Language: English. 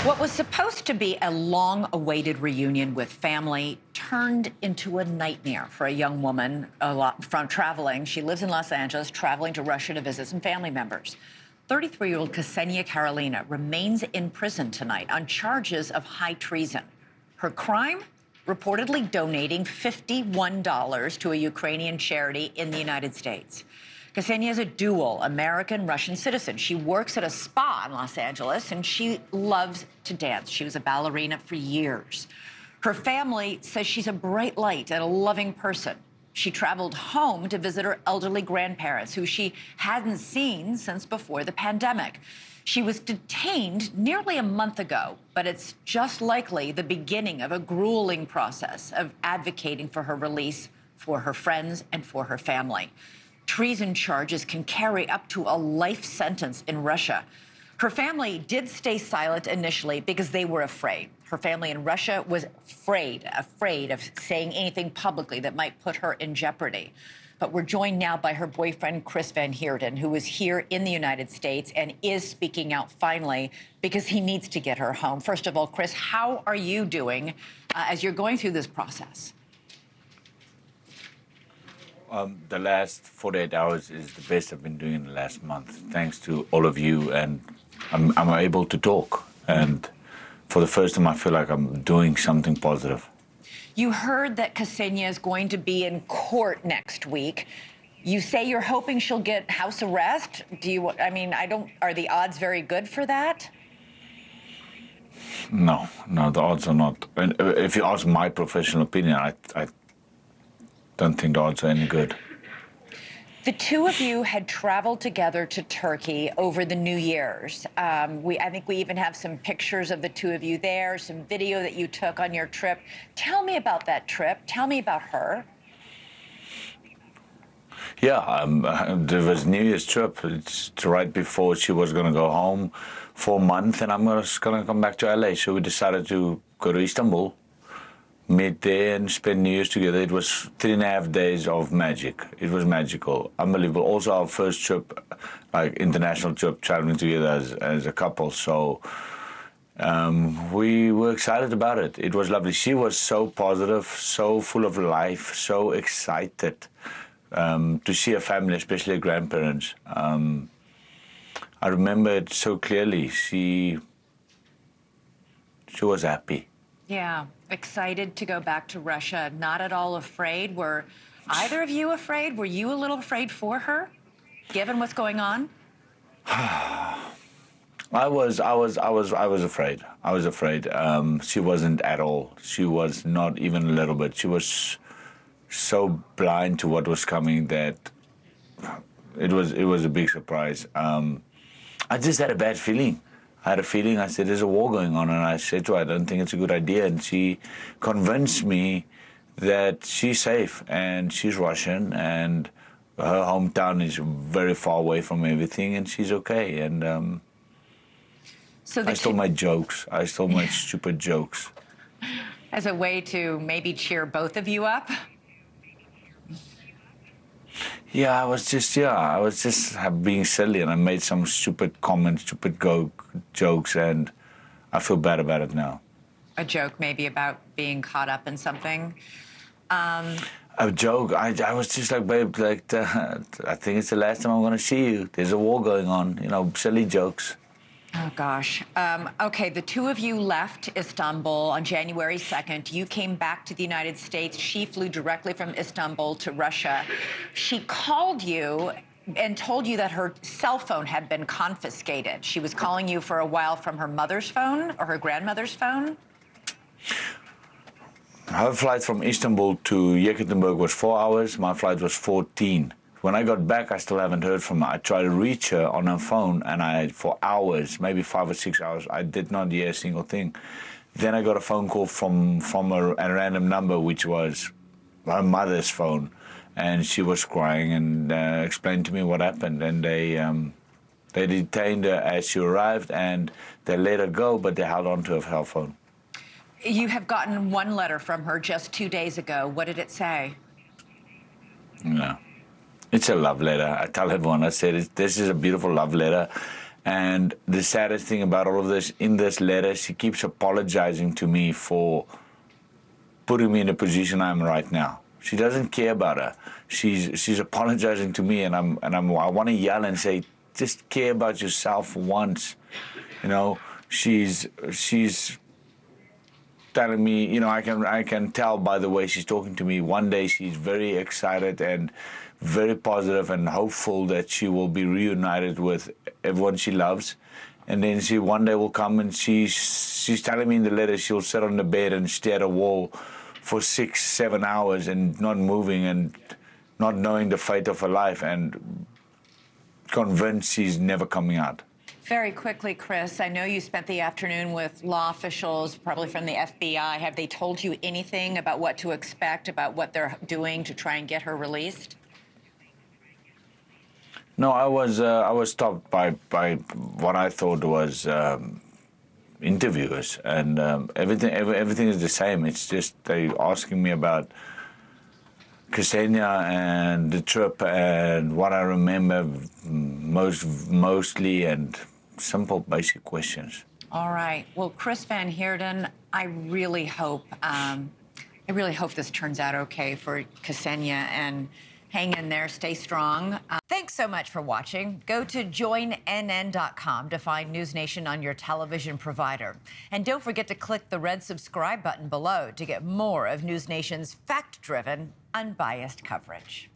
What was supposed to be a long-awaited reunion with family turned into a nightmare for a young woman from traveling. She lives in Los Angeles, traveling to Russia to visit some family members. 33-year-old Ksenia Karelina remains in prison tonight on charges of high treason. Her crime? Reportedly donating $51 to a Ukrainian charity in the United States. Ksenia is a dual American-Russian citizen. She works at a spa in Los Angeles, and she loves to dance. She was a ballerina for years. Her family says she's a bright light and a loving person. She traveled home to visit her elderly grandparents, who she hadn't seen since before the pandemic. She was detained nearly a month ago, but it's just likely the beginning of a grueling process of advocating for her release for her friends and for her family. Treason charges can carry up to a life sentence in Russia. Her family did stay silent initially because they were afraid. Her family in Russia was afraid of saying anything publicly that might put her in jeopardy. But we're joined now by her boyfriend, Chris Van Heerden, who is here in the United States and is speaking out finally because he needs to get her home. First of all, Chris, how are you doing as you're going through this process? The last 48 hours is the best I've been doing in the last month, thanks to all of you, and I'm able to talk. And for the first time, I feel like I'm doing something positive. You heard that Ksenia is going to be in court next week. You say you're hoping she'll get house arrest. Are the odds very good for that? No, the odds are not. And if you ask my professional opinion, I don't think the odds are any good. The two of you had traveled together to Turkey over the New Year's. I think we even have some pictures of the two of you there, some video that you took on your trip. Tell me about that trip. Tell me about her. Yeah, there was New Year's trip. It's right before she was going to go home for a month, and I'm going to come back to LA. So we decided to go to Istanbul, meet there and spend New Year's together. It was 3.5 days of magic. It was magical, unbelievable. Also our first trip, like international trip, traveling together as a couple. So we were excited about it. It was lovely. She was so positive, so full of life, so excited to see her family, especially her grandparents. I remember it so clearly. She was happy. Yeah, excited to go back to Russia, not at all afraid. Were either of you afraid? Were you a little afraid for her, given what's going on? I was afraid. I was afraid. She wasn't at all. She was not even a little bit. She was so blind to what was coming that it was a big surprise. I just had a bad feeling. I had a feeling, I said, there's a war going on, and I said to her, I don't think it's a good idea, and she convinced me that she's safe, and she's Russian, and her hometown is very far away from everything, and she's okay, and I still made jokes. I still made stupid jokes. As a way to maybe cheer both of you up? Yeah, I was just being silly, and I made some stupid comments, stupid jokes, and I feel bad about it now. A joke maybe about being caught up in something? A joke? I was just like, babe, I think it's the last time I'm going to see you. There's a war going on, you know, silly jokes. Oh, gosh. Okay, the two of you left Istanbul on January 2nd. You came back to the United States. She flew directly from Istanbul to Russia. She called you and told you that her cell phone had been confiscated. She was calling you for a while from her mother's phone or her grandmother's phone? Her flight from Istanbul to Yekaterinburg was 4 hours. My flight was 14. When I got back, I still haven't heard from her. I tried to reach her on her phone, and for hours, maybe 5 or 6 hours, I did not hear a single thing. Then I got a phone call from a random number, which was her mother's phone, and she was crying and explained to me what happened. And they detained her as she arrived, and they let her go, but they held on to her cell phone. You have gotten one letter from her just 2 days ago. What did it say? No. It's a love letter. I tell everyone, I said, this is a beautiful love letter. And the saddest thing about all of this, in this letter, she keeps apologizing to me for putting me in the position I'm right now. She doesn't care about her. She's apologizing to me, and I want to yell and say, just care about yourself once. You know, she's telling me, you know, I can tell by the way she's talking to me. One day she's very excited and very positive and hopeful that she will be reunited with everyone she loves. And then she one day will come and she's telling me in the letter she'll sit on the bed and stare at a wall for 6-7 hours and not moving and not knowing the fate of her life and convinced she's never coming out. Very quickly, Chris, I know you spent the afternoon with law officials, probably from the FBI. Have they told you anything about what to expect, about what they're doing to try and get her released? No, I was stopped by what I thought was interviewers, and everything is the same. It's just they asking me about Ksenia and the trip and what I remember mostly, and simple basic questions. All right. Well, Chris Van Heerden, I really hope this turns out okay for Ksenia, and hang in there, stay strong. Thanks so much for watching. Go to joinnn.com to find NewsNation on your television provider. And don't forget to click the red subscribe button below to get more of NewsNation's fact-driven, unbiased coverage.